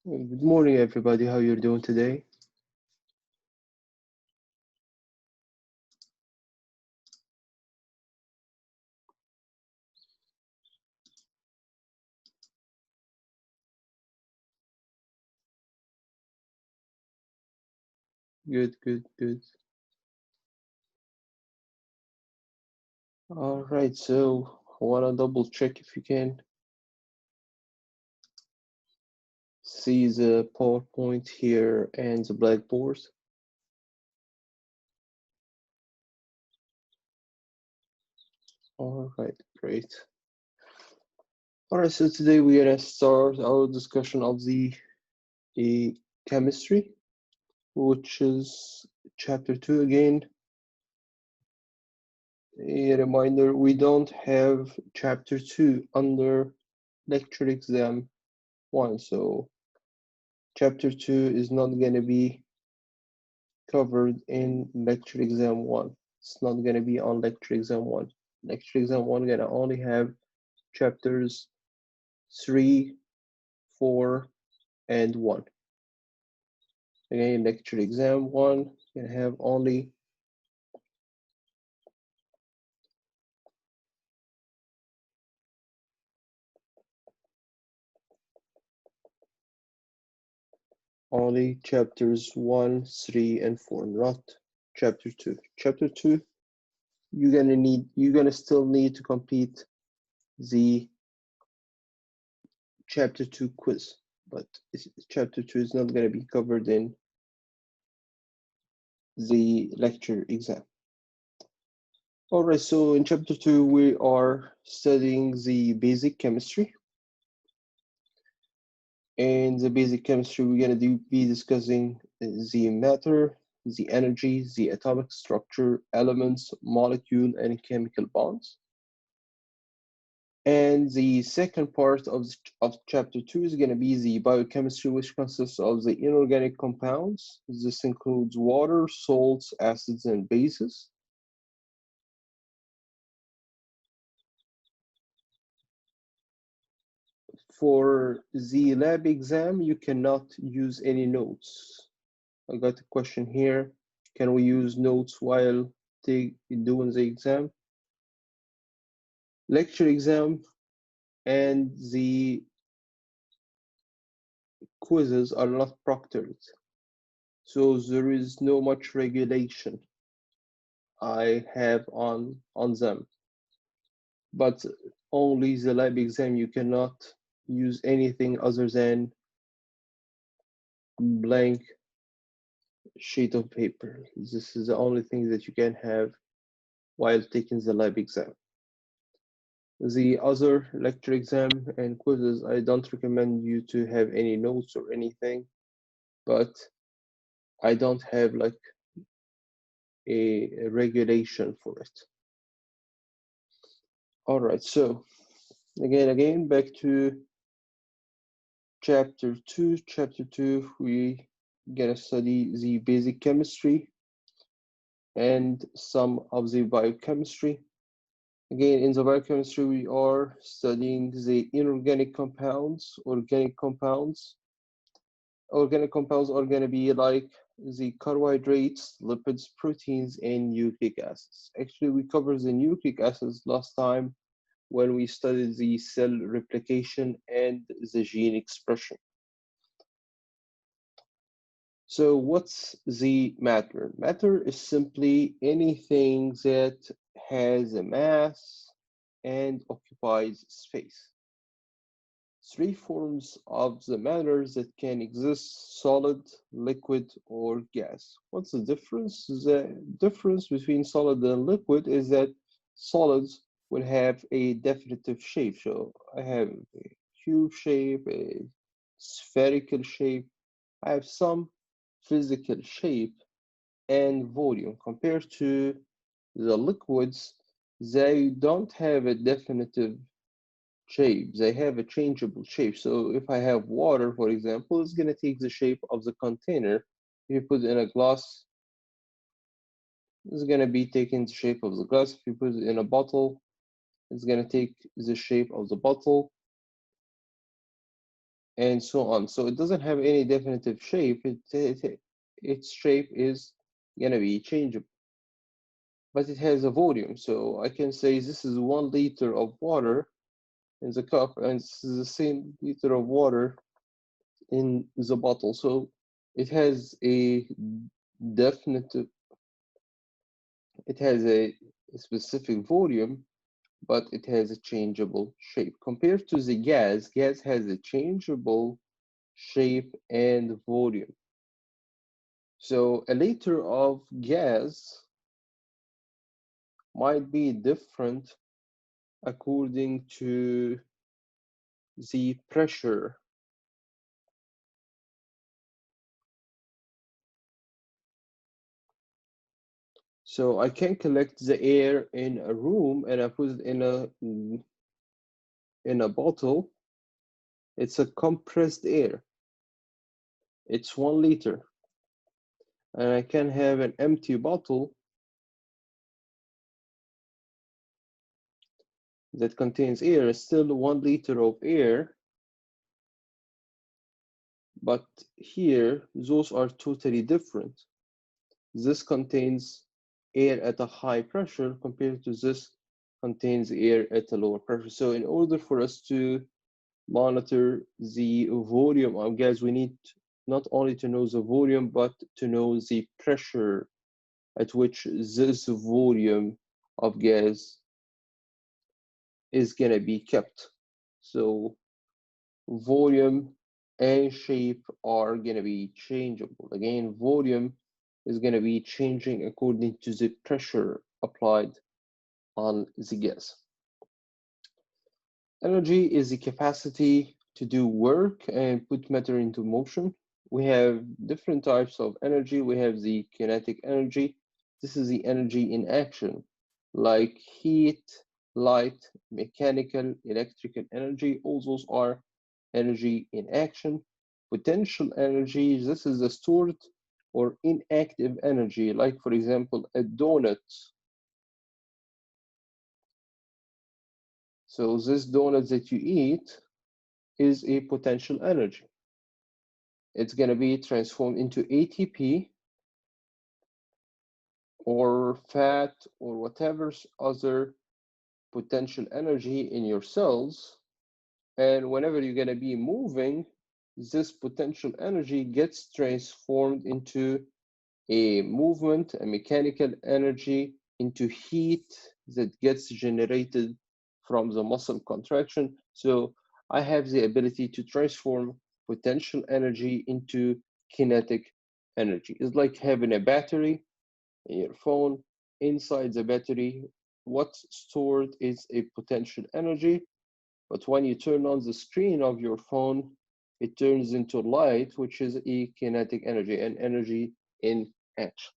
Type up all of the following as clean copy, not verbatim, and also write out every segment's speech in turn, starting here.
Good morning, everybody. How you're doing today? Good, good, good. All right, so I want to double check if you can see the PowerPoint here and the blackboard. All right, great. All right, so today we're gonna start our discussion of the chemistry, which is chapter 2 again. A reminder, we don't have chapter 2 under lecture exam 1, so chapter 2 is not gonna be covered in lecture exam 1. It's not gonna be on lecture exam 1. Lecture exam 1 gonna only have chapters 3, 4, and 1. Again, lecture exam 1 gonna have only chapters 1, 3, and 4, not chapter 2. Chapter 2, you're gonna still need to complete the chapter 2 quiz, but chapter 2 is not gonna be covered in the lecture exam. All right, so in chapter 2, we are studying the basic chemistry. And the basic chemistry, we're going to be discussing the matter, the energy, the atomic structure, elements, molecule, and chemical bonds. And the second part of chapter 2 is going to be the biochemistry, which consists of the inorganic compounds. This includes water, salts, acids, and bases. For the lab exam, you cannot use any notes. I got a question here. Can we use notes while doing the exam? Lecture exam and the quizzes are not proctored, so there is no much regulation I have on them. But only the lab exam, you cannot use anything other than blank sheet of paper. This is the only thing that you can have while taking the lab exam. The other lecture exam and quizzes, I don't recommend you to have any notes or anything, but I don't have like a regulation for it. All right, so again, back to chapter 2. Chapter 2, we gonna study the basic chemistry and some of the biochemistry. Again, in the biochemistry, we are studying the inorganic compounds, organic compounds. Organic compounds are going to be like the carbohydrates, lipids, proteins, and nucleic acids. Actually, we covered the nucleic acids last time when we studied the cell replication and the gene expression. So what's the matter? Matter is simply anything that has a mass and occupies space. Three forms of the matter that can exist: solid, liquid, or gas. What's the difference? The difference between solid and liquid is that solids will have a definitive shape. So I have a cube shape, a spherical shape. I have some physical shape and volume compared to the liquids. They don't have a definitive shape. They have a changeable shape. So if I have water, for example, it's going to take the shape of the container. If you put it in a glass, it's going to be taking the shape of the glass. If you put it in a bottle, it's going to take the shape of the bottle. and so on. So it doesn't have any definitive shape. Its shape is gonna be changeable, but it has a volume. So I can say this is 1 liter of water in the cup, and this is the same liter of water in the bottle. So it has a definitive, it has a specific volume, but it has a changeable shape. Compared to the gas, gas has a changeable shape and volume. So a liter of gas might be different according to the pressure. So I can collect the air in a room and I put it in a bottle. It's a compressed air. It's 1 liter. And I can have an empty bottle that contains air. It's still 1 liter of air, but here those are totally different. This contains air at a high pressure compared to this contains air at a lower pressure. So in order for us to monitor the volume of gas, we need not only to know the volume, but to know the pressure at which this volume of gas is going to be kept. So volume and shape are going to be changeable. Again, volume is going to be changing according to the pressure applied on the gas. Energy is the capacity to do work and put matter into motion. We have different types of energy. We have the kinetic energy. This is the energy in action, like heat, light, mechanical, electrical energy. All those are energy in action. Potential energy, this is the stored or inactive energy, like for example, a donut. So this donut that you eat is a potential energy. It's going to be transformed into ATP or fat or whatever other potential energy in your cells. And whenever you're going to be moving, this potential energy gets transformed into a movement, a mechanical energy, into heat that gets generated from the muscle contraction. So I have the ability to transform potential energy into kinetic energy. It's like having a battery in your phone. Inside the battery, what's stored is a potential energy, but when you turn on the screen of your phone, it turns into light, which is a kinetic energy, an energy in action.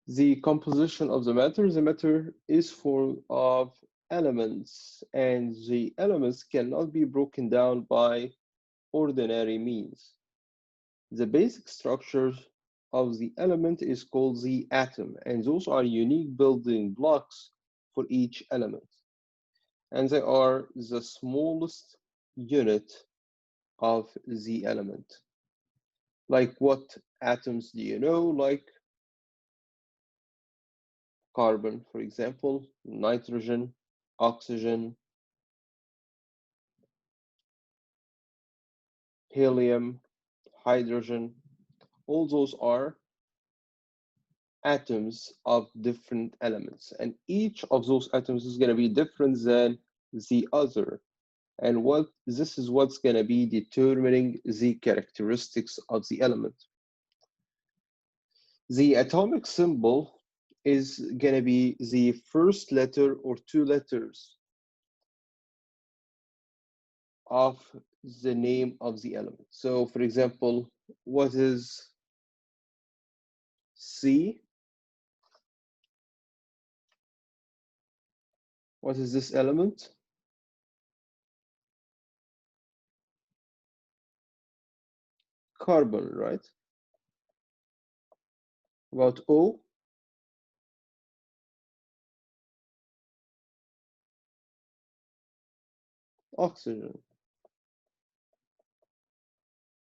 The composition of the matter is full of elements, and the elements cannot be broken down by ordinary means. The basic structure of the element is called the atom, and those are unique building blocks for each element. And they are the smallest unit of the element. Like what atoms do you know? Like carbon, for example, nitrogen, oxygen, helium, hydrogen. All those are atoms of different elements. And each of those atoms is going to be different than the other. And what this is what's going to be determining the characteristics of the element. The atomic symbol is going to be the first letter or 2 letters of the name of the element. So for example, what is C? What is this element? Carbon, right? About O? Oxygen.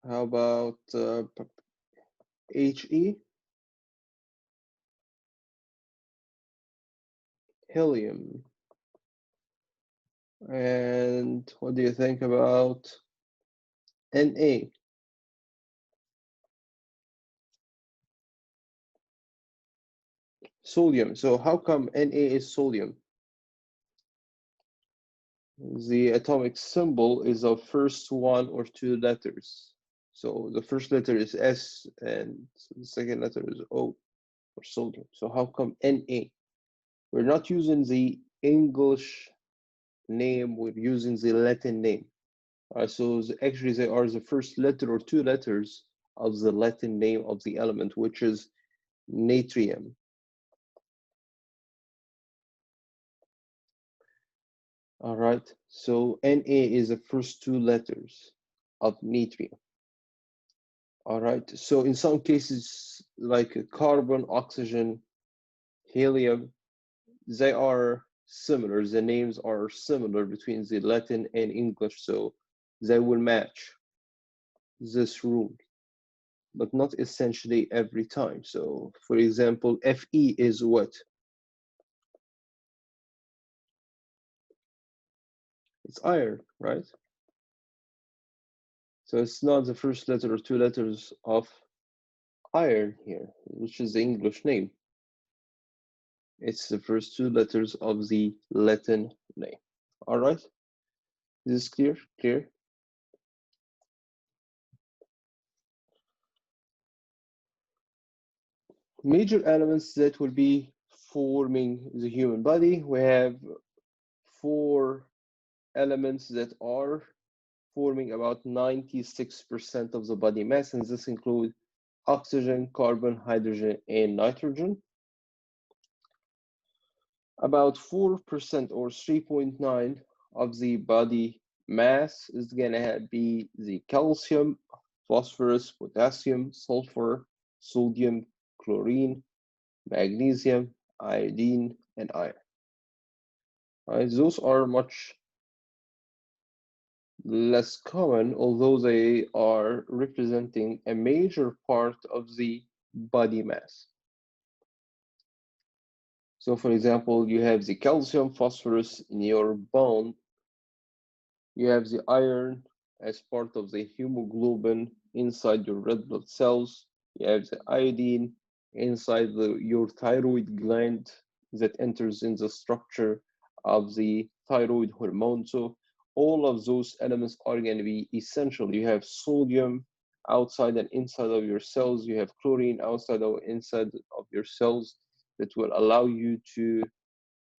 How about He? Helium. And what do you think about Na? Sodium. So how come Na is sodium? The atomic symbol is of first one or two letters. So the first letter is S and the second letter is O for sodium. So how come Na? We're not using the English name, we're using the Latin name. So actually they are the first letter or two letters of the Latin name of the element, which is natrium. All right, so Na is the first two letters of natrium. All right, so in some cases, like carbon, oxygen, helium, they are similar. The names are similar between the Latin and English, so they will match this rule, but not essentially every time. So, for example, Fe is what? It's iron, right? So it's not the first letter or two letters of iron here, which is the English name. It's the first two letters of the Latin name. All right, is this clear? Clear? Major elements that will be forming the human body. We have four elements that are forming about 96% of the body mass, and this includes oxygen, carbon, hydrogen, and nitrogen. About 4% or 3.9 of the body mass is going to be the calcium, phosphorus, potassium, sulfur, sodium, chlorine, magnesium, iodine, and iron. Right, those are much less common, although they are representing a major part of the body mass. So, for example, you have the calcium, phosphorus in your bone. You have the iron as part of the hemoglobin inside your red blood cells. You have the iodine inside your thyroid gland that enters in the structure of the thyroid hormone. So all of those elements are going to be essential. You have sodium outside and inside of your cells. You have chlorine outside or inside of your cells that will allow you to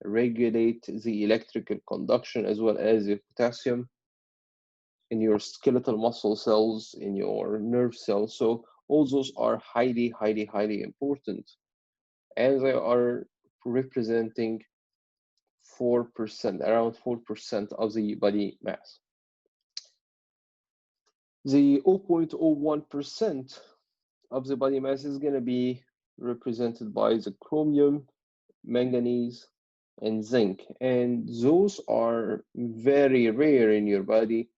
regulate the electrical conduction as well as the potassium in your skeletal muscle cells, in your nerve cells. So all those are highly, highly, highly important. And they are representing 4%, around 4% of the body mass. The 0.01% of the body mass is going to be represented by the chromium, manganese, and zinc. And those are very rare in your body.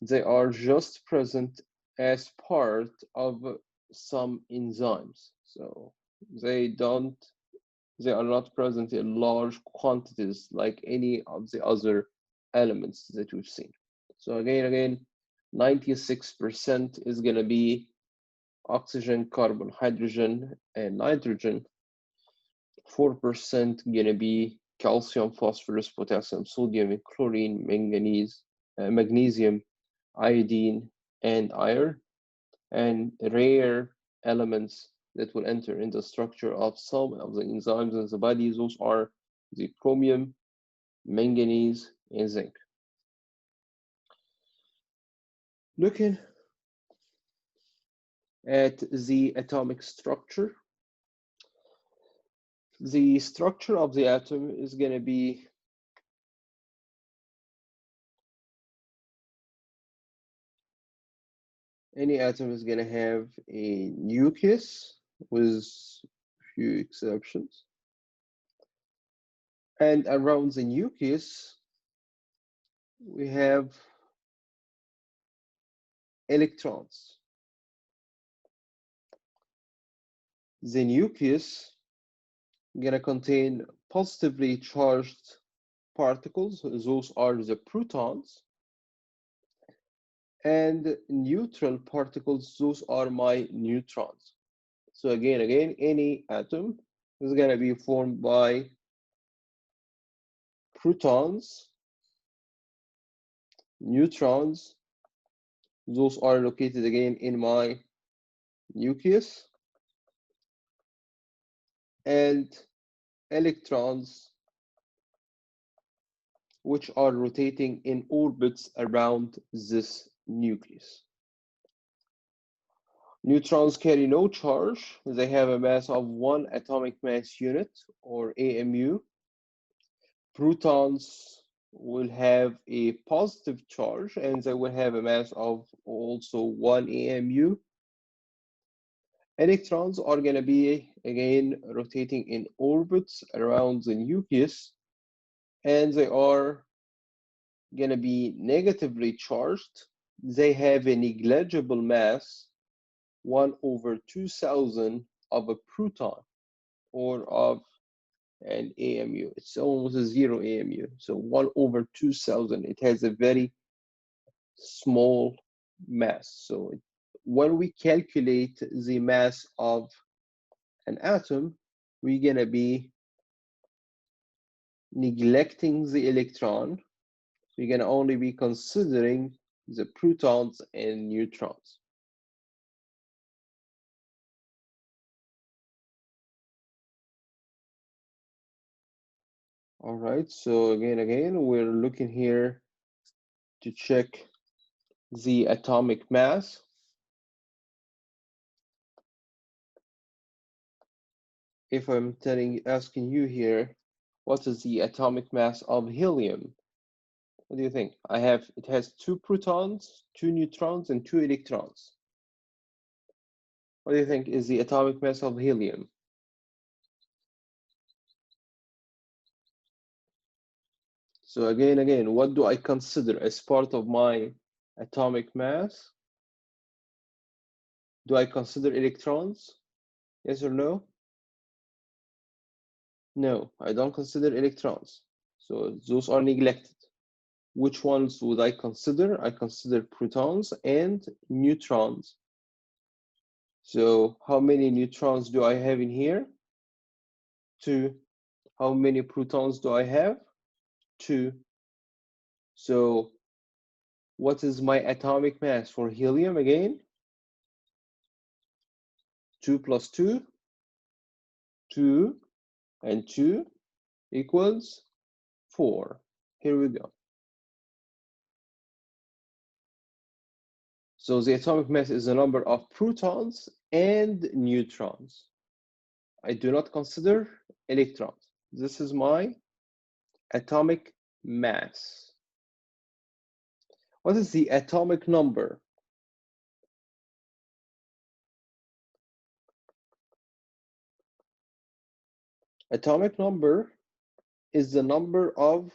They are just present as part of some enzymes. So they are not present in large quantities like any of the other elements that we've seen. So again, 96% is going to be oxygen, carbon, hydrogen, and nitrogen. 4% going to be calcium, phosphorus, potassium, sodium, chlorine, manganese, magnesium, iodine, and iron, and rare elements that will enter in the structure of some of the enzymes in the body. Those are the chromium, manganese, and zinc. Looking at the atomic structure, the structure of the atom is going to be any atom is going to have a nucleus with few exceptions. And around the nucleus, we have electrons. The nucleus gonna contain positively charged particles, those are the protons, and neutral particles, those are my neutrons. So again, any atom is gonna be formed by protons, neutrons, those are located again in my nucleus, and electrons, which are rotating in orbits around this nucleus. Neutrons carry no charge. They have a mass of 1 atomic mass unit, or AMU. Protons will have a positive charge, and they will have a mass of also 1 AMU. Electrons are going to be, again, rotating in orbits around the nucleus, and they are going to be negatively charged. They have a negligible mass, 1 over 2,000 of a proton, or of an AMU. It's almost a 0 AMU. So 1 over 2,000. It has a very small mass. So when we calculate the mass of an atom, we're going to be neglecting the electron. We're going to only be considering the protons and neutrons. All right, so again, we're looking here to check the atomic mass. If I'm asking you here, what is the atomic mass of helium? What do you think? It has 2 protons, 2 neutrons, and 2 electrons. What do you think is the atomic mass of helium? So again, what do I consider as part of my atomic mass? Do I consider electrons? Yes or no? No, I don't consider electrons. So those are neglected. Which ones would I consider? I consider protons and neutrons. So how many neutrons do I have in here? 2. How many protons do I have? 2. So what is my atomic mass for helium again? 2 plus 2, 2, and 2 equals 4. Here we go. So the atomic mass is the number of protons and neutrons. I do not consider electrons. This is my atomic mass. What is the atomic number? Atomic number is the number of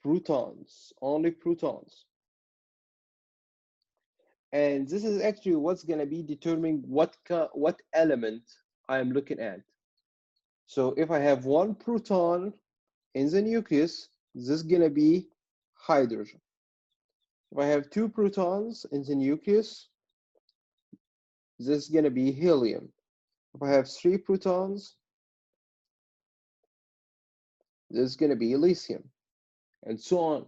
protons, only protons. And this is actually what's going to be determining what element I'm looking at. So if I have 1 proton in the nucleus, this is going to be hydrogen. If I have 2 protons in the nucleus, this is going to be helium. If I have 3 protons, this is going to be lithium, and so on.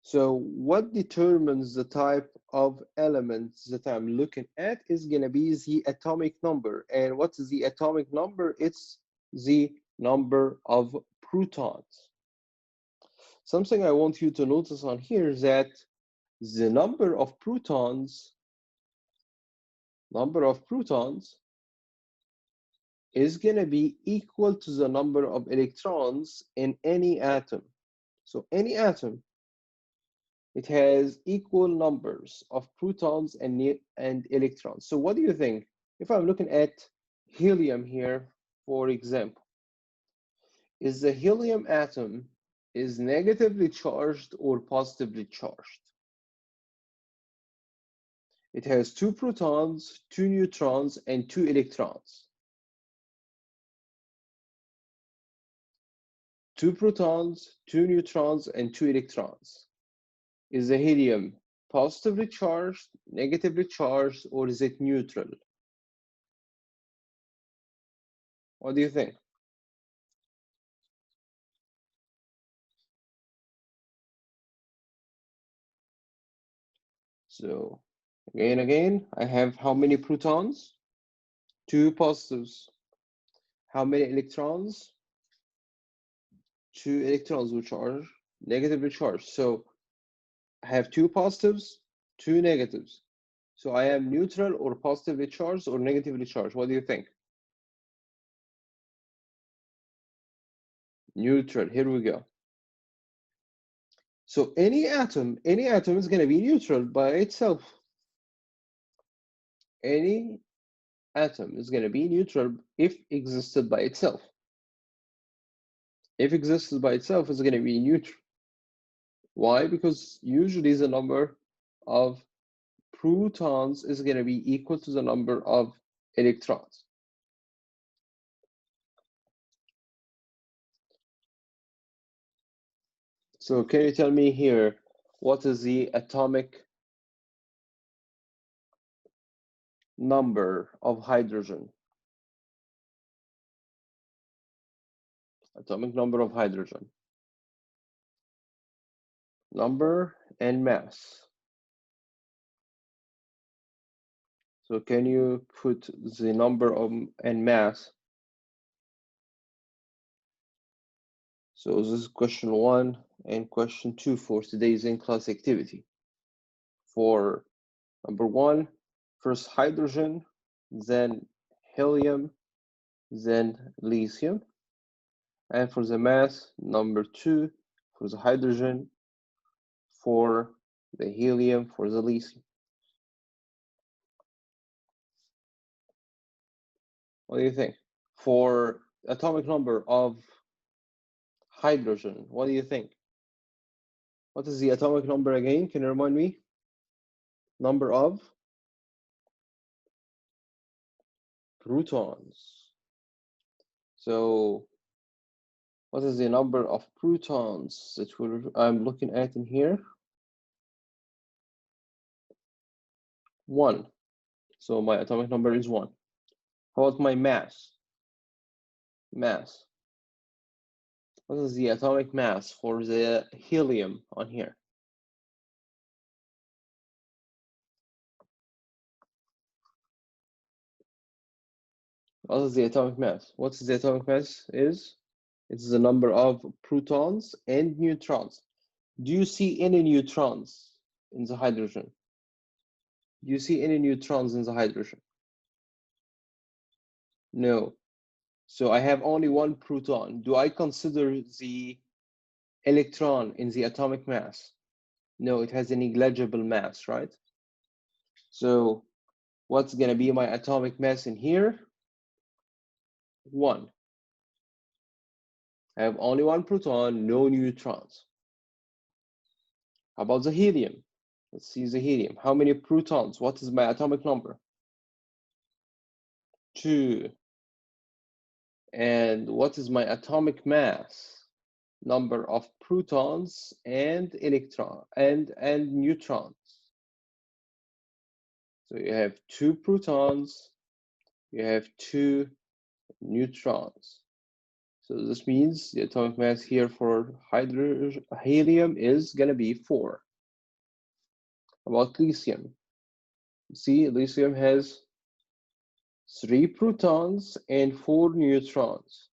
So what determines the type of elements that I'm looking at is going to be the atomic number. And what is the atomic number? It's the number of protons. Something I want you to notice on here is that the number of protons is going to be equal to the number of electrons in any atom. So any atom, it has equal numbers of protons and electrons. So what do you think? If I'm looking at helium here, for example, is the helium atom is negatively charged or positively charged? It has 2 protons, 2 neutrons, and 2 electrons. 2 protons, 2 neutrons, and 2 electrons. Is the helium positively charged, negatively charged, or is it neutral? What do you think? So again, I have how many protons? 2 positives. How many electrons? 2 electrons, which are negatively charged. So I have 2 positives, 2 negatives. So I am neutral or positively charged or negatively charged. What do you think? Neutral. Here we go. So any atom is going to be neutral by itself. Any atom is going to be neutral if existed by itself. If existed by itself, it's going to be neutral. Why? Because usually the number of protons is going to be equal to the number of electrons. So can you tell me here, what is the atomic number of hydrogen? Atomic number of hydrogen. Number and mass. So can you put the number of and mass? So this is question 1 and question 2 for today's in-class activity. For number 1, first hydrogen, then helium, then lithium. And for the mass, number 2, for the hydrogen, for the helium, for the lithium. What do you think? For atomic number of hydrogen, what do you think? What is the atomic number again? Can you remind me? Number of protons. So what is the number of protons that I'm looking at in here? 1. So my atomic number is 1. How about my mass? Mass. What is the atomic mass for the helium on here? What is the atomic mass? What is the atomic mass is? It's the number of protons and neutrons. Do you see any neutrons in the hydrogen? Do you see any neutrons in the hydrogen? No. So I have only 1 proton. Do I consider the electron in the atomic mass? No, it has a negligible mass, right? So what's going to be my atomic mass in here? 1. I have only 1 proton, no neutrons. How about the helium? Let's see the helium. How many protons? What is my atomic number? 2. And what is my atomic mass? Number of protons and neutrons. So you have 2 protons, you have 2 neutrons. So this means the atomic mass here for helium is going to be 4. About lithium, see, lithium has 3 protons and 4 neutrons.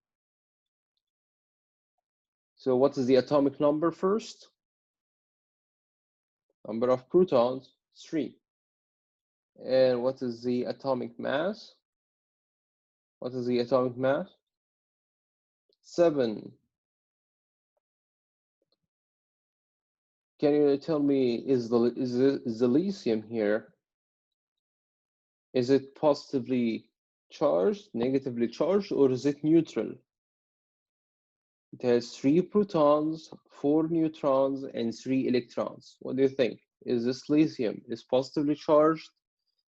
So what is the atomic number first? Number of protons, 3. And what is the atomic mass? What is the atomic mass? 7. Can you tell me, is the lithium here, is it positively charged, negatively charged, or is it neutral? It has 3 protons, 4 neutrons, and 3 electrons. What do you think? Is this lithium is positively charged,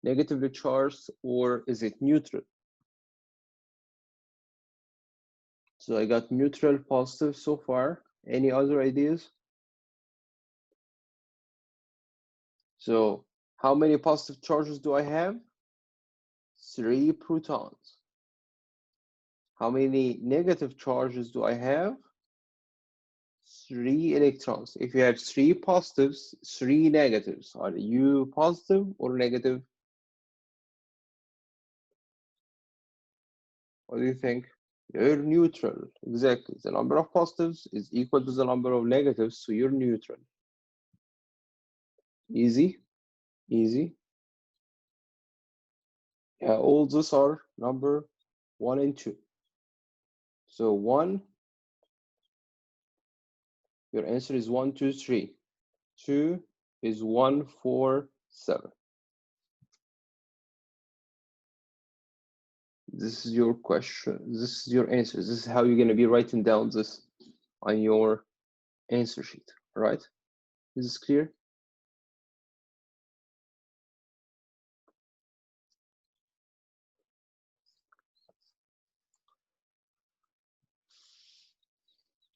negatively charged, or is it neutral? So I got neutral, positive so far. Any other ideas? So how many positive charges do I have? 3 protons. How many negative charges do I have? 3 electrons. If you have 3 positives, 3 negatives, are you positive or negative? What do you think? You're neutral. Exactly. The number of positives is equal to the number of negatives, so you're neutral. Easy, easy. Yeah, all these are number 1 and 2. So 1, your answer is 1, 2, 3. 2 is 1, 4, 7. This is your question. This is your answer. This is how you're going to be writing down this on your answer sheet. All right? Is this clear?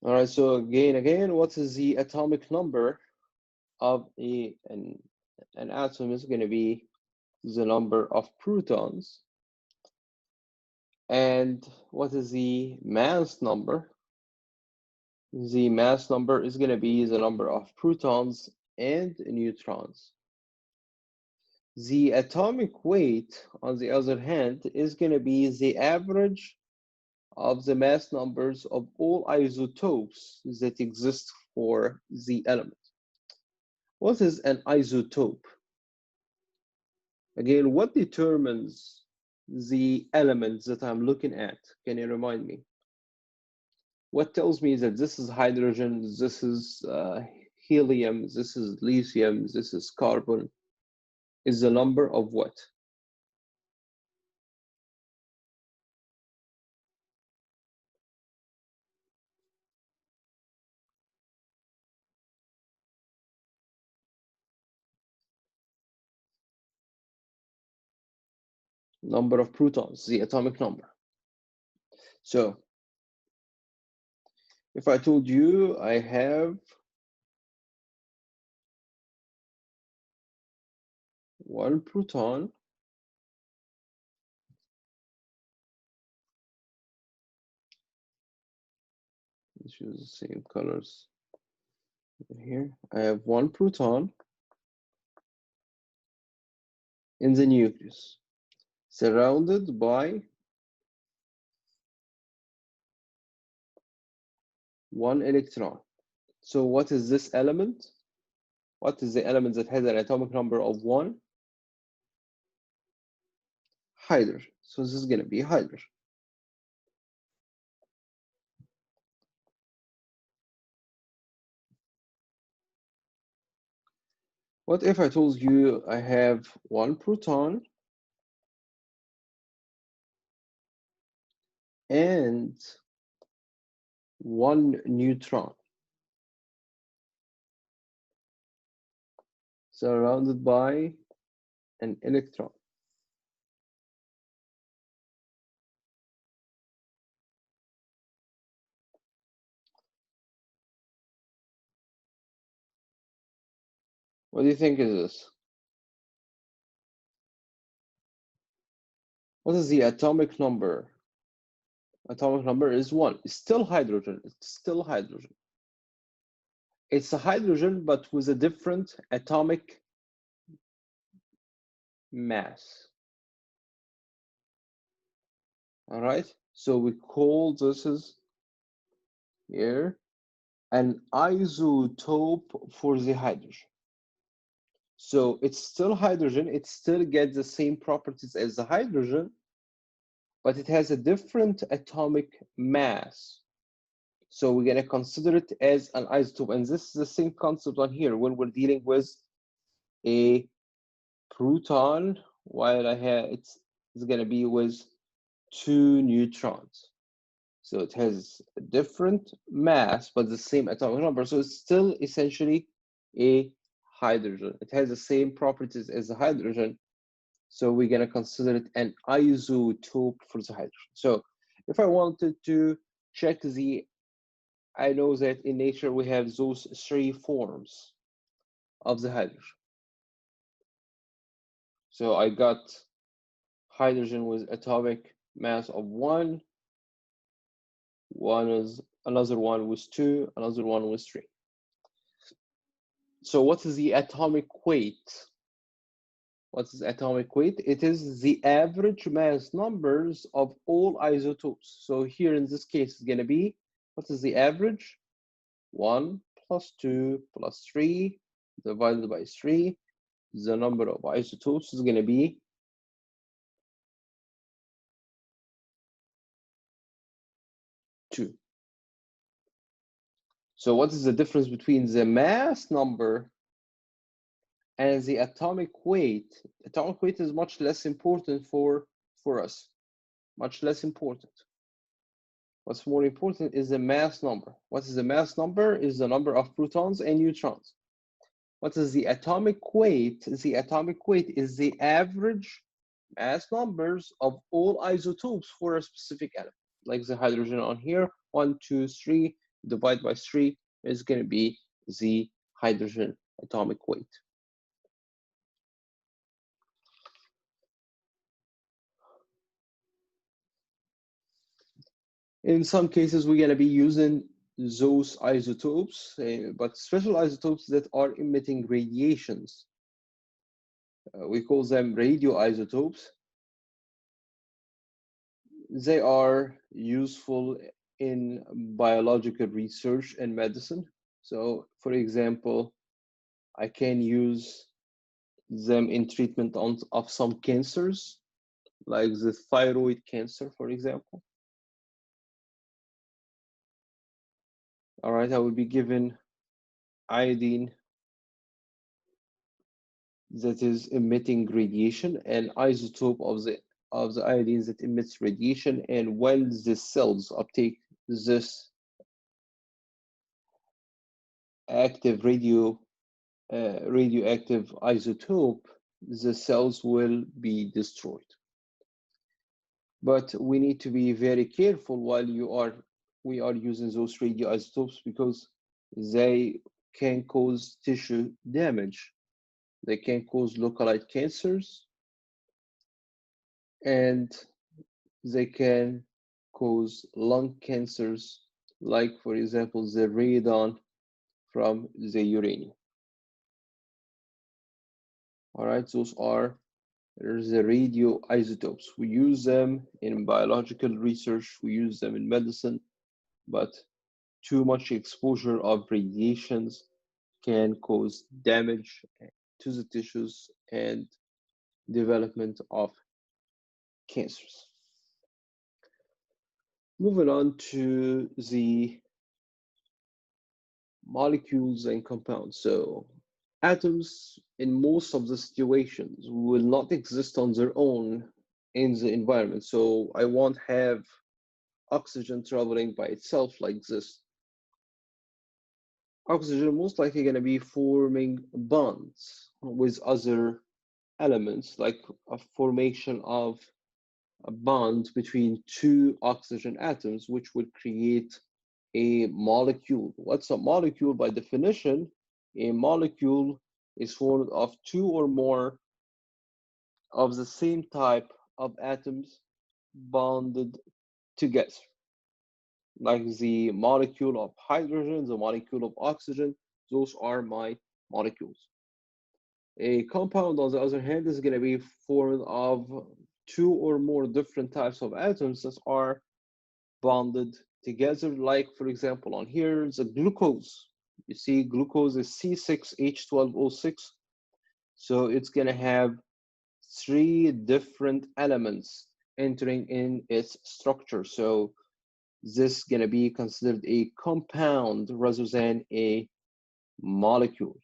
All right. So again, what is the atomic number of an atom? Is going to be the number of protons. And what is the mass number? The mass number is going to be the number of protons and neutrons. The atomic weight, on the other hand, is going to be the average of the mass numbers of all isotopes that exist for the element. What is an isotope? Again, what determines the elements that I'm looking at? Can you remind me? What tells me that this is hydrogen, this is helium, this is lithium, this is carbon, is the number of what? Number of protons, the atomic number. So if I told you I have 1 proton, let's use the same colors here. I have 1 proton in the nucleus, surrounded by 1 electron. So what is this element? What is the element that has an atomic number of 1? Hydrogen. So this is going to be hydrogen. What if I told you I have 1 proton and 1 neutron surrounded by an electron? What do you think is this? What is the atomic number? Atomic number is 1. It's still hydrogen. It's still hydrogen. It's a hydrogen, but with a different atomic mass. All right. So we call this is here an isotope for the hydrogen. So it's still hydrogen. It still gets the same properties as the hydrogen, but it has a different atomic mass. So we're going to consider it as an isotope. And this is the same concept on here when we're dealing with a proton, while I have it's going to be with 2 neutrons. So it has a different mass, but the same atomic number. So it's still essentially a hydrogen. It has the same properties as the hydrogen. So we're going to consider it an isotope for the hydrogen. So if I wanted to check I know that in nature we have those three forms of the hydrogen. So I got hydrogen with atomic mass of 1, another one with 2, another one with 3. So what is the atomic weight? What is atomic weight? It is the average mass numbers of all isotopes. So here in this case, it's going to be, what is the average? 1 plus 2 plus 3 divided by 3. The number of isotopes is going to be 2. So what is the difference between the mass number and the atomic weight? Atomic weight is much less important for us, much less important. What's more important is the mass number. What is the mass number? Is the number of protons and neutrons. What is the atomic weight? The atomic weight is the average mass numbers of all isotopes for a specific element. Like the hydrogen on here, 1, 2, 3, divided by 3 is going to be the hydrogen atomic weight. In some cases, we're going to be using those isotopes, but special isotopes that are emitting radiations. We call them radioisotopes. They are useful in biological research and medicine. So, for example, I can use them in treatment of some cancers, like the thyroid cancer, for example. All right, I will be given iodine that is emitting radiation, an isotope of the iodine that emits radiation, and when the cells uptake this active radioactive isotope, the cells will be destroyed. But we need to be very careful while we are using those radioisotopes because they can cause tissue damage. They can cause localized cancers, and they can cause lung cancers, like, for example, the radon from the uranium. All right, those are the radioisotopes. We use them in biological research, we use them in medicine, but too much exposure of radiations can cause damage to the tissues and development of cancers. Moving on to the molecules and compounds. So atoms in most of the situations will not exist on their own in the environment. So I won't have oxygen traveling by itself like this. Oxygen most likely going to be forming bonds with other elements, like a formation of a bond between two oxygen atoms, which would create a molecule. What's a molecule? By definition, a molecule is formed of two or more of the same type of atoms bonded together, like the molecule of hydrogen, the molecule of oxygen. Those are my molecules. A compound, on the other hand, is going to be formed of two or more different types of atoms that are bonded together, like, for example, on here, the glucose. You see, glucose is C6H12O6. So it's going to have three different elements entering in its structure. So this is going to be considered a compound rather than a molecule.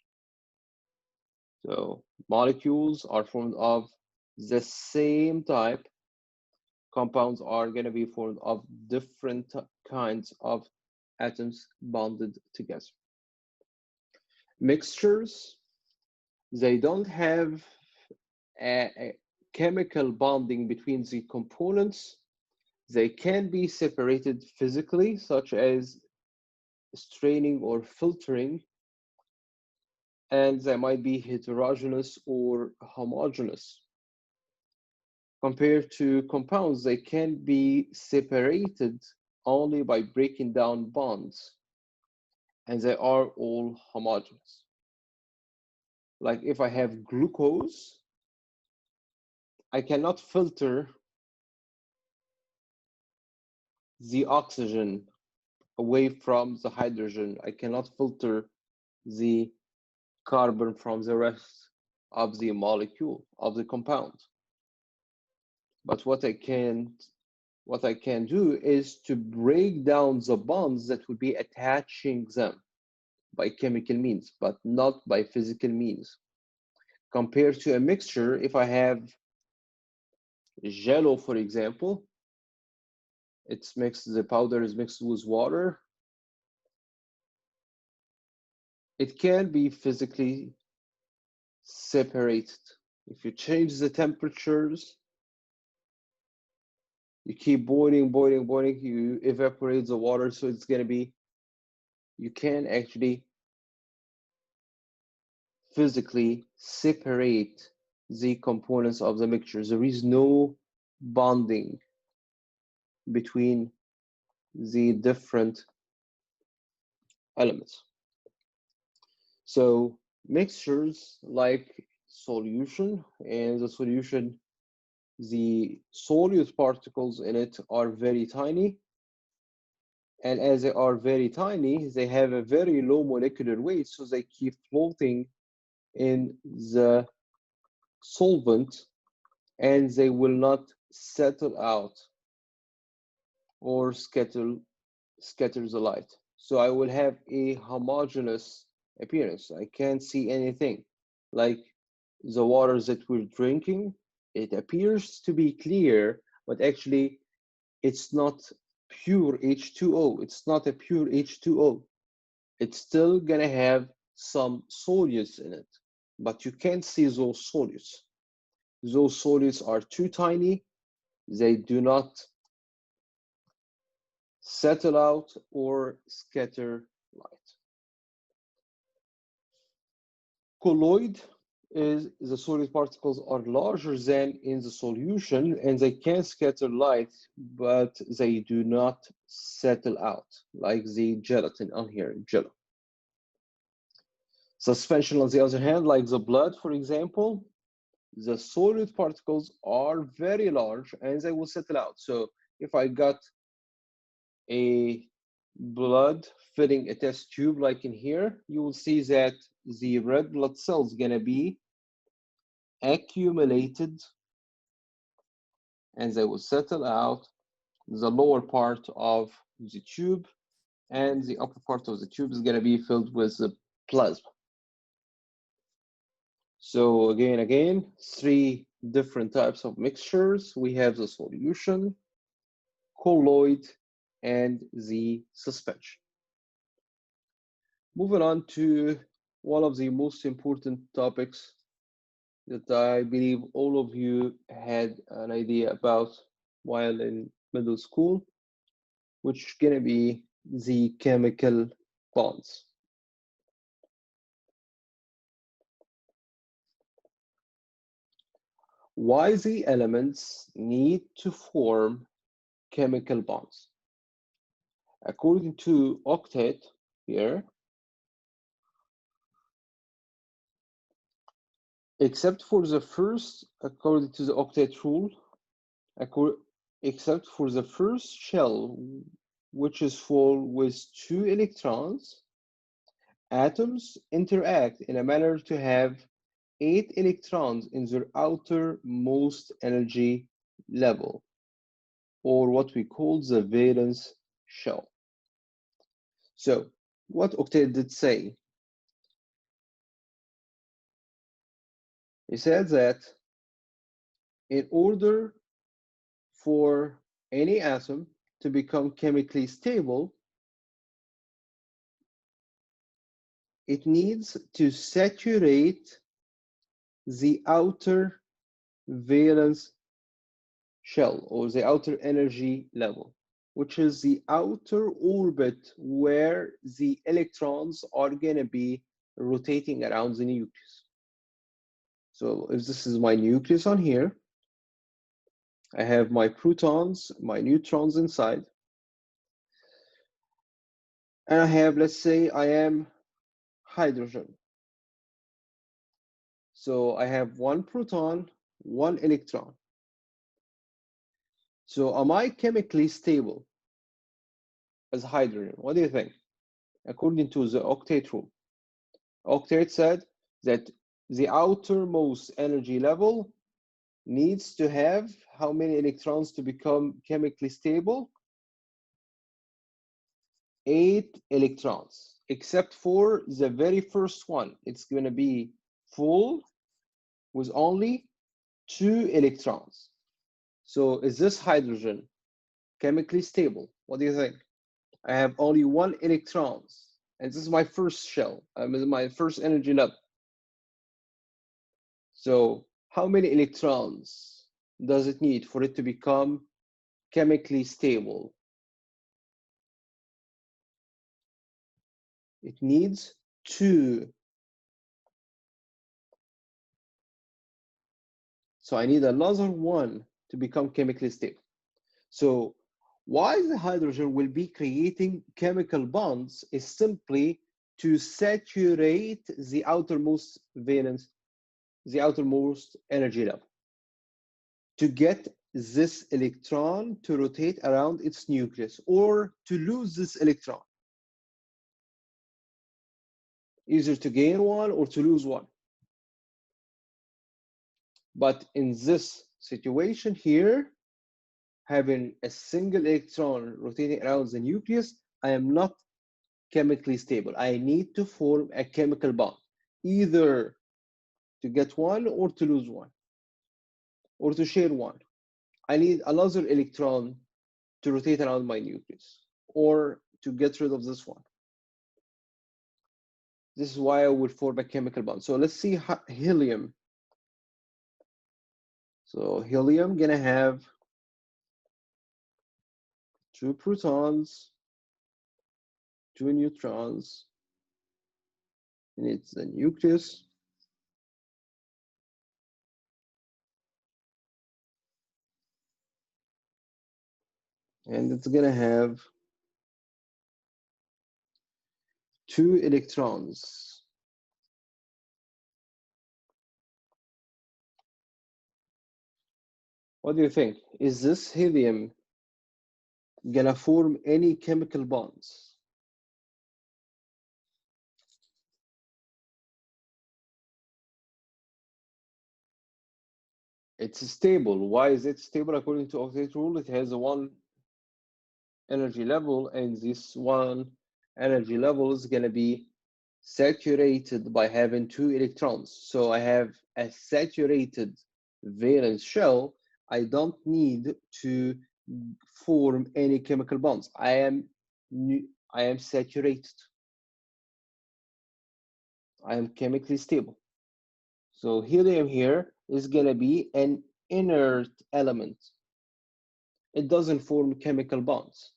So molecules are formed of the same type. Compounds are going to be formed of different kinds of atoms bonded together. Mixtures, they don't have a chemical bonding between the components. They can be separated physically, such as straining or filtering, and they might be heterogeneous or homogeneous. Compared to compounds, they can be separated only by breaking down bonds, and they are all homogeneous. Like if I have glucose, I cannot filter the oxygen away from the hydrogen. I cannot filter the carbon from the rest of the molecule of the compound. But what I can do is to break down the bonds that would be attaching them by chemical means, but not by physical means. Compared to a mixture, if I have Jello, for example, it's mixed, the powder is mixed with water. It can be physically separated. If you change the temperatures, you keep boiling, boiling, boiling, you evaporate the water, so it's going to be, you can actually physically separate the components of the mixture. There is no bonding between the different elements. So mixtures like solution, and the solution, the solute particles in it are very tiny. And as they are very tiny, they have a very low molecular weight, so they keep floating in the solvent and they will not settle out or scatter the light. So I will have a homogeneous appearance. I can't see anything. Like the water that we're drinking, it appears to be clear, but actually it's not pure H2O. It's not a pure H2O. It's still gonna have some solutes in it, but you can't see those solutes. Those solutes are too tiny. They do not settle out or scatter light. Colloid is the solute particles are larger than in the solution and they can scatter light, but they do not settle out like the gelatin on here, jello. Suspension, on the other hand, like the blood, for example, the solute particles are very large and they will settle out. So if I got a blood filling a test tube like in here, you will see that the red blood cells gonna be accumulated and they will settle out the lower part of the tube, and the upper part of the tube is gonna be filled with the plasma. So again, three different types of mixtures. We have the solution, colloid, and the suspension. Moving on to one of the most important topics that I believe all of you had an idea about while in middle school, which is gonna be the chemical bonds. Why the elements need to form chemical bonds? According to octet here, except for the first, according to the octet rule, except for the first shell, which is full with 2 electrons, atoms interact in a manner to have 8 electrons in their outermost energy level, or what we call the valence shell. So, what octet did say? He said that in order for any atom to become chemically stable, it needs to saturate the outer valence shell or the outer energy level, which is the outer orbit where the electrons are going to be rotating around the nucleus. So if this is my nucleus on here, I have my protons, my neutrons inside, and I have, let's say I am hydrogen. So I have one proton, one electron. So am I chemically stable as hydrogen? What do you think? According to the octet rule. Octet said that the outermost energy level needs to have how many electrons to become chemically stable? 8 electrons, except for the very first one. It's going to be full with only 2 electrons. So is this hydrogen chemically stable? What do you think? I have only 1 electrons, and this is my first shell. My first energy level. So how many electrons does it need for it to become chemically stable? It needs 2. So I need another 1 to become chemically stable. So why the hydrogen will be creating chemical bonds is simply to saturate the outermost valence, the outermost energy level, to get this electron to rotate around its nucleus or to lose this electron, either to gain one or to lose one. But in this situation here, having a single electron rotating around the nucleus, I am not chemically stable. I need to form a chemical bond, either to get one or to lose one, or to share one. I need another electron to rotate around my nucleus, or to get rid of this one. This is why I would form a chemical bond. So let's see helium. So helium gonna have 2 protons, 2 neutrons, and it's the nucleus. And it's gonna have 2 electrons. What do you think? Is this helium gonna form any chemical bonds? It's stable. Why is it stable? According to octet rule, it has a 1 energy level, and this 1 energy level is gonna be saturated by having 2 electrons. So I have a saturated valence shell. I don't need to form any chemical bonds. I am saturated. I am chemically stable. So helium here is going to be an inert element. It doesn't form chemical bonds.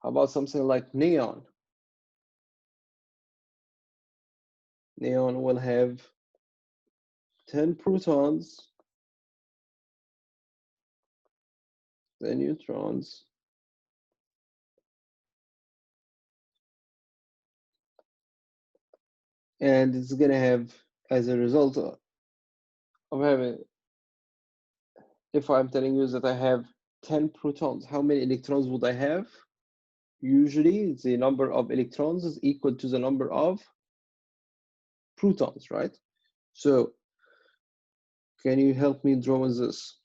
How about something like neon? Neon will have 10 protons, the neutrons, and it's going to have, as a result of having, if I'm telling you that I have 10 protons, how many electrons would I have? Usually the number of electrons is equal to the number of protons, right? So can you help me draw this?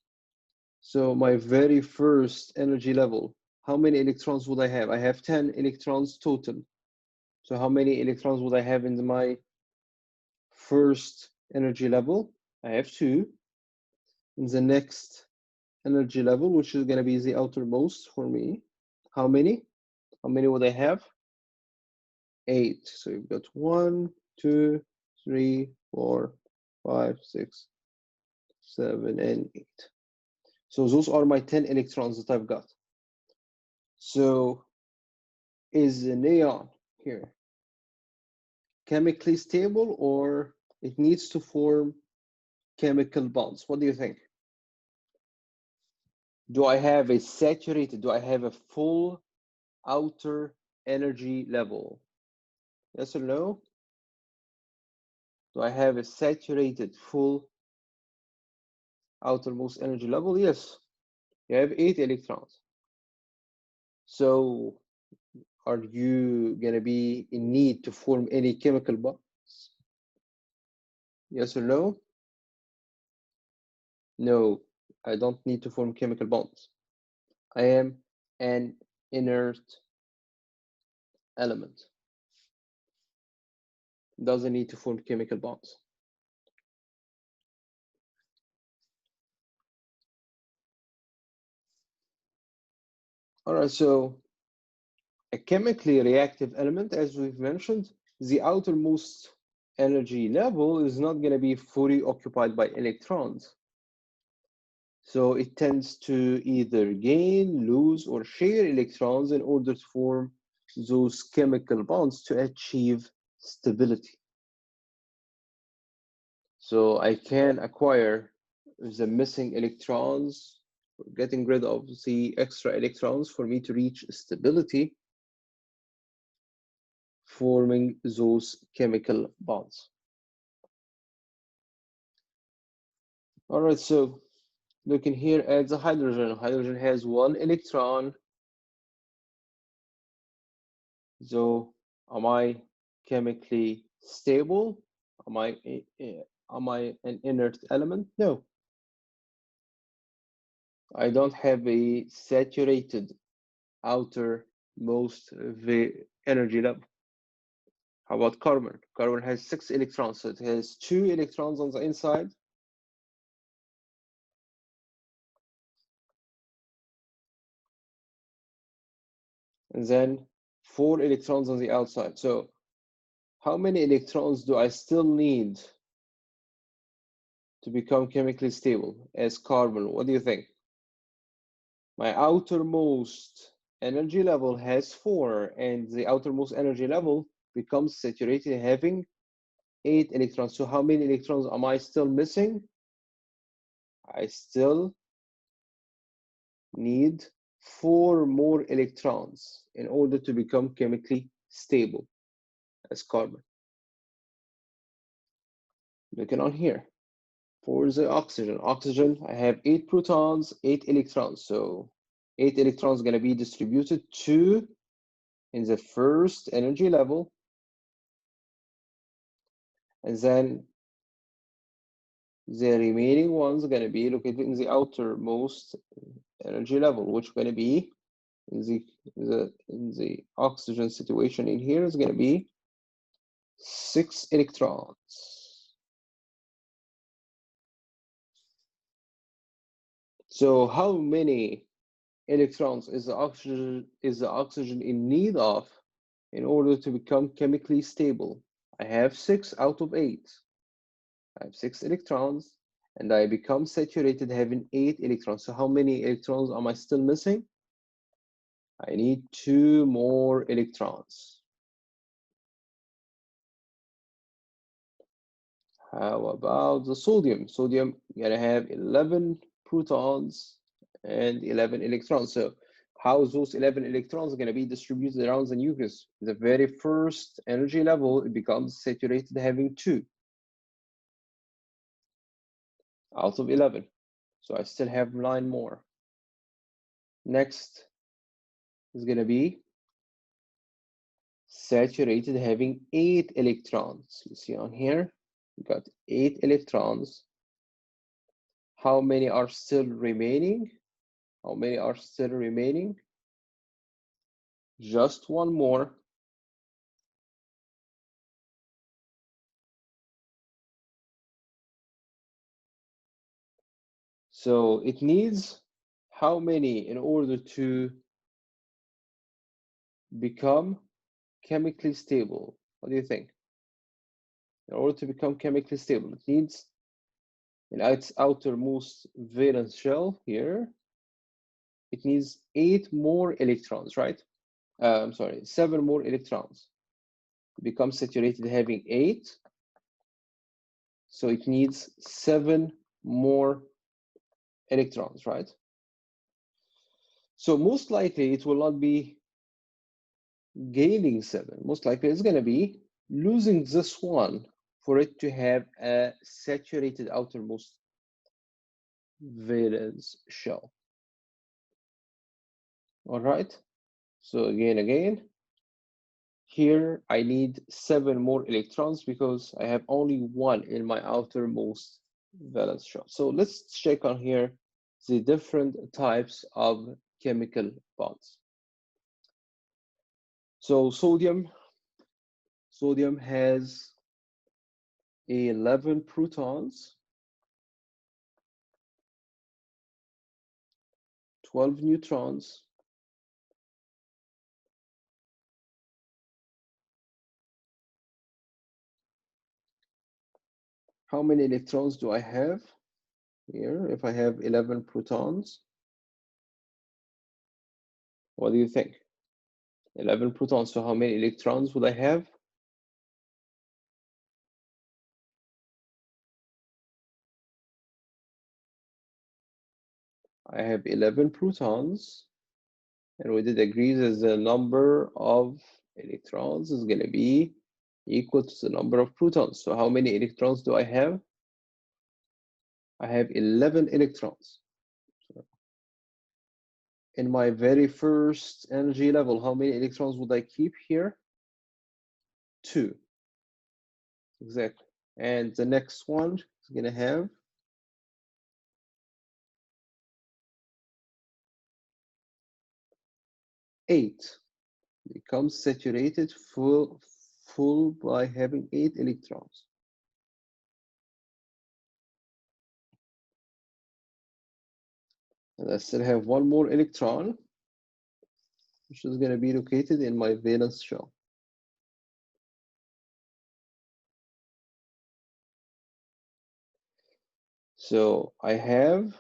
So my very first energy level, how many electrons would I have? I have 10 electrons total. So how many electrons would I have in my first energy level? I have 2. In the next energy level, which is going to be the outermost for me. How many? How many would I have? 8. So you've got 1, 2, 3, 4, 5, 6, 7, and 8. So those are my 10 electrons that I've got. So is the neon here chemically stable, or it needs to form chemical bonds? What do you think? Do I have a saturated, do I have a full outer energy level? Yes or no? Do I have a saturated full outermost energy level? Yes. You have 8 electrons. So are you going to be in need to form any chemical bonds? Yes or no? No, I don't need to form chemical bonds. I am an inert element. Doesn't need to form chemical bonds. All right, so a chemically reactive element, as we've mentioned, the outermost energy level is not going to be fully occupied by electrons. So it tends to either gain, lose, or share electrons in order to form those chemical bonds to achieve stability. So I can acquire the missing electrons, getting rid of the extra electrons for me to reach stability, forming those chemical bonds. All right, so looking here at the hydrogen. Hydrogen has 1 electron. So am I chemically stable? Am I an inert element? No. I don't have a saturated outermost energy level. How about carbon? Carbon has 6 electrons, so it has 2 electrons on the inside. And then 4 electrons on the outside. So how many electrons do I still need to become chemically stable as carbon? What do you think? My outermost energy level has 4, and the outermost energy level becomes saturated having 8 electrons. So how many electrons am I still missing? I still need 4 more electrons in order to become chemically stable as carbon. Looking on here. For the oxygen, I have 8 protons, 8 electrons. So 8 electrons going to be distributed 2 in the first energy level, and then the remaining ones are going to be located in the outermost energy level, which is going to be in the oxygen situation in here is going to be 6 electrons. So how many electrons is the oxygen in need of in order to become chemically stable? I have 6 out of 8. I have 6 electrons, and I become saturated having 8 electrons. So how many electrons am I still missing? I need 2 more electrons. How about the sodium? Sodium, you're gonna have 11 protons and 11 electrons. So how is those 11 electrons going to be distributed around the nucleus? The very first energy level, it becomes saturated having 2 out of 11. So I still have 9 more. Next is going to be saturated having 8 electrons. You see on here, we got 8 electrons. How many are still remaining? How many are still remaining? Just 1 more. So it needs how many in order to become chemically stable? What do you think? In order to become chemically stable, it needs in its outermost valence shell here, it needs 8 more electrons, right? I'm sorry, 7 more electrons. It becomes saturated having 8, so it needs 7 more electrons, right? So most likely it will not be gaining 7. Most likely it's going to be losing this one for it to have a saturated outermost valence shell. All right. So again, here I need 7 more electrons because I have only 1 in my outermost valence shell. So let's check on here the different types of chemical bonds. So sodium has 11 protons, 12 neutrons, how many electrons do I have here if I have 11 protons? What do you think? 11 protons, so how many electrons would I have? I have 11 protons, and we did agree that the number of electrons is going to be equal to the number of protons. So how many electrons do I have? I have 11 electrons. So in my very first energy level, how many electrons would I keep here? 2. Exactly. And the next one is going to have 8. Becomes saturated full by having 8 electrons. And I still have 1 more electron, which is going to be located in my valence shell. So I have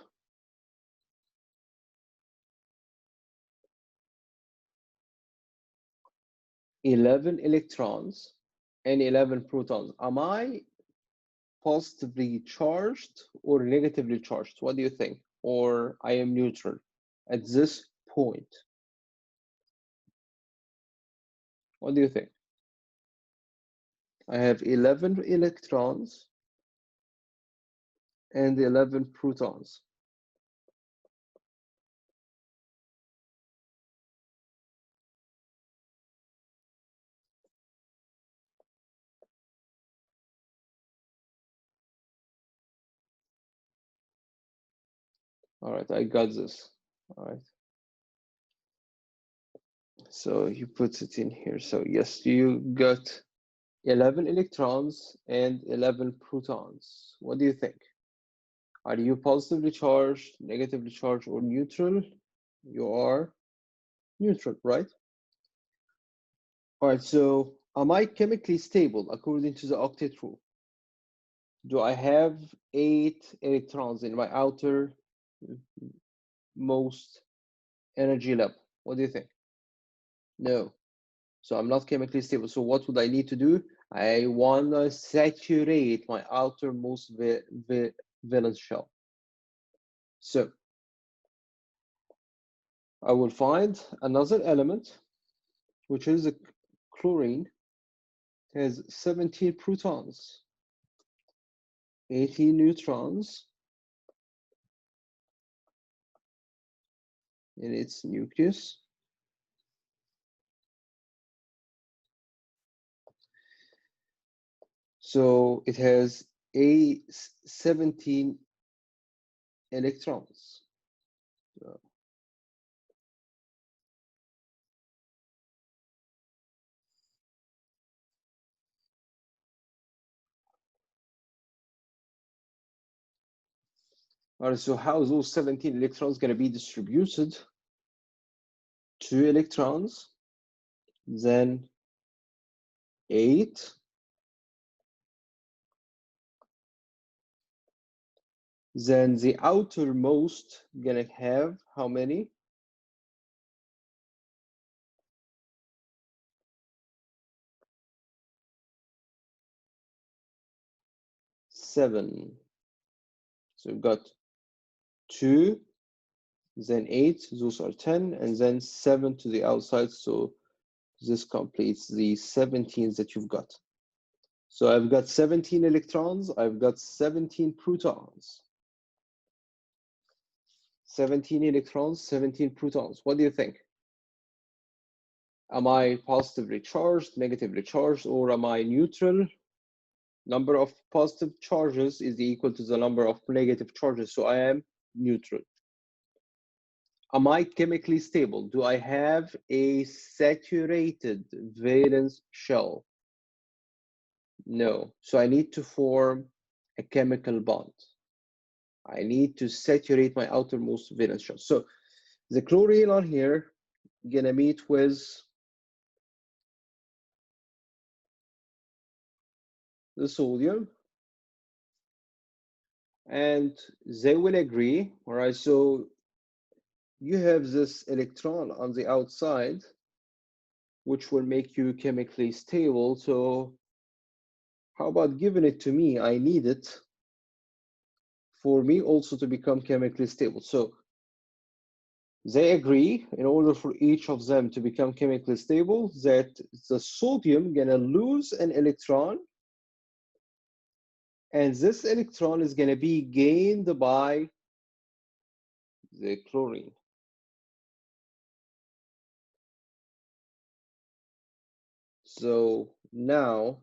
11 electrons and 11 protons. Am I positively charged or negatively charged? What do you think? Or I am neutral at this point? What do you think? I have 11 electrons and 11 protons. All right, I got this. All right. So you put it in here. So yes, you got 11 electrons and 11 protons. What do you think? Are you positively charged, negatively charged, or neutral? You are neutral, right? All right, so am I chemically stable according to the octet rule? Do I have 8 electrons in my outer most energy level? What do you think? No. So I'm not chemically stable. So what would I need to do? I want to saturate my outermost valence shell. So I will find another element, which is a chlorine. It has 17 protons, 18 neutrons in its nucleus. So it has 17 electrons. So All right, so how is those 17 electrons going to be distributed? 2 electrons, then 8, then the outermost gonna have how many? 7. So we've got 2, then 8, those are 10, and then 7 to the outside. So this completes the 17 that you've got. So I've got 17 electrons, I've got 17 protons. 17 electrons, 17 protons. What do you think? Am I positively charged, negatively charged, or am I neutral? Number of positive charges is equal to the number of negative charges, so I am neutral. Am I chemically stable? Do I have a saturated valence shell? No. So I need to form a chemical bond. I need to saturate my outermost valence shell. So the chlorine on here gonna meet with the sodium, and they will agree. All right, so you have this electron on the outside, which will make you chemically stable. So how about giving it to me? I need it for me also to become chemically stable. So they agree in order for each of them to become chemically stable that the sodium gonna lose an electron, and this electron is gonna be gained by the chlorine. So now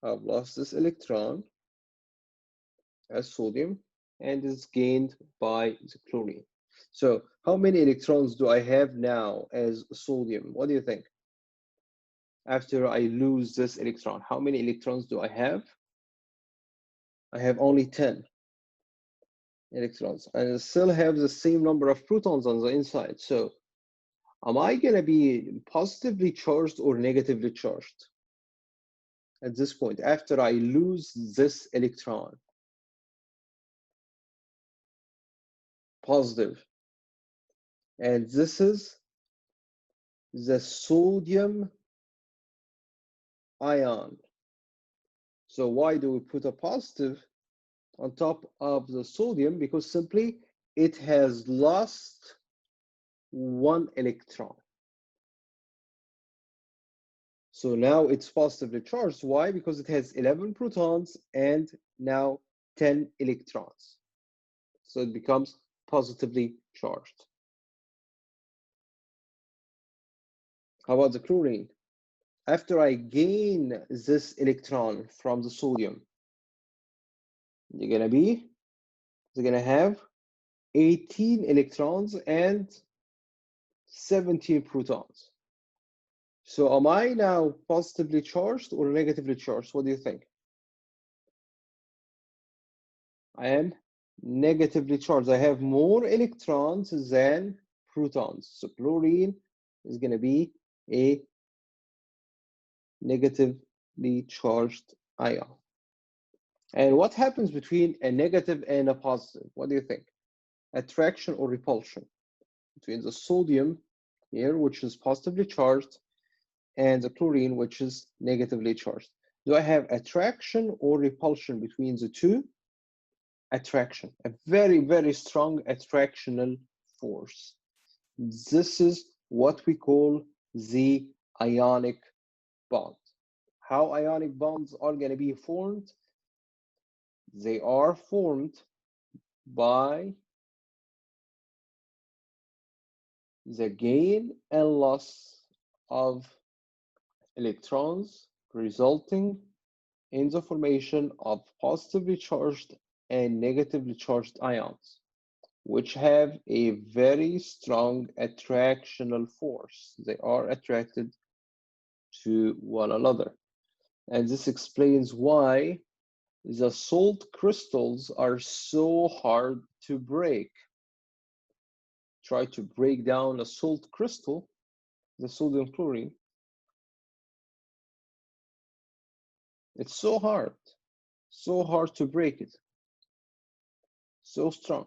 I've lost this electron as sodium and is gained by the chlorine. So how many electrons do I have now as sodium? What do you think? After I lose this electron, how many electrons do I have? I have only 10 electrons, and I still have the same number of protons on the inside. So am I going to be positively charged or negatively charged at this point after I lose this electron? Positive. And this is the sodium ion. So why do we put a positive on top of the sodium? Because simply it has lost 1 electron. So now it's positively charged. Why? Because it has 11 protons and now 10 electrons. So it becomes positively charged. How about the chlorine? After I gain this electron from the sodium, they're gonna have 18 electrons and 17 protons. So am I now positively charged or negatively charged? What do you think? I am negatively charged. I have more electrons than protons. So chlorine is going to be a negatively charged ion. And what happens between a negative and a positive? What do you think? Attraction or repulsion between the sodium here, which is positively charged, and the chlorine, which is negatively charged. Do I have attraction or repulsion between the two? Attraction, a very, very strong attractional force. This is what we call the ionic bond. How ionic bonds are going to be formed? They are formed by the gain and loss of electrons, resulting in the formation of positively charged and negatively charged ions, which have a very strong attractional force. They are attracted to one another. And this explains why the salt crystals are so hard to break. Try to break down a salt crystal, the sodium chlorine. It's so hard to break it, so strong.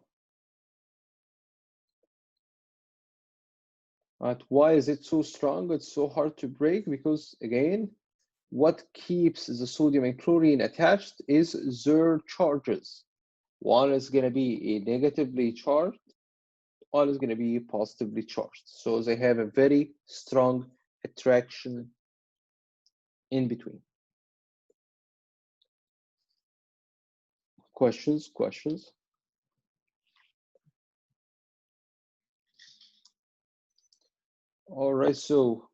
But why is it so strong? It's so hard to break because, again, what keeps the sodium and chlorine attached is their charges. One is going to be a negatively charged, one is going to be positively charged. So they have a very strong attraction in between. Questions? Questions? All right, so